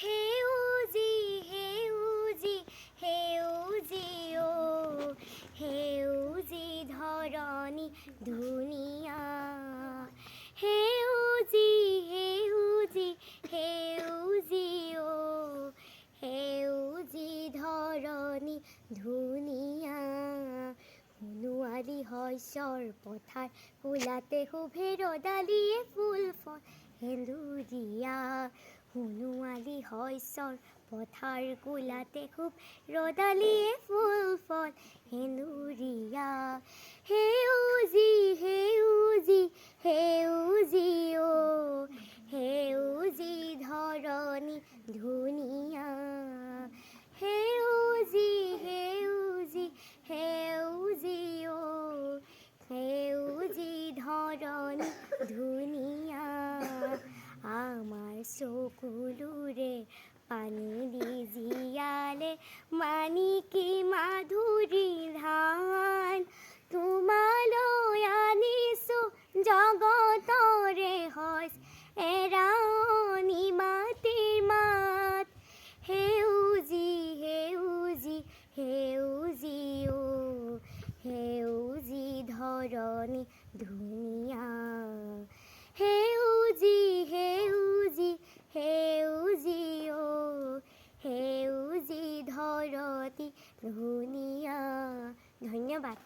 সেউজী সেউজী সেউজী অ সেউজী ধৰণী ধুনীয়া সেউজী সেউজী সেউজী অ সেউজী ধৰণী ধুনীয়া সোণোৱালী শস্যৰ পথাৰ কোলাতে শোভে ৰদালিয়ে ফুল ফল সেন্দুৰীয়া সোণোৱালী শস্যৰ পথাৰ কোলাতে খুব ৰদালিয়ে ফুল ফল সেন্দুৰীয়া সেউজী সেউজী সেউজী অ সেউজী ধৰণী ধুনীয়া সেউজী সেউজী সেউজী অ সেউজী ধৰণী ধুনীয়া আমাৰ চকুলোৰে পানী দি জীয়ালে মানিকী মাধুৰী ধান তোমালৈ আনিছো জগতৰে শইচ এৰানি মাটিৰ মাত সেউজী সেউজী সেউজী অ সেউজী ধৰণী ধুনীয়া সেউজী সেউজী সেউজী অ সেউজী ধৰণী ধুনীয়া। ধন্যবাদ।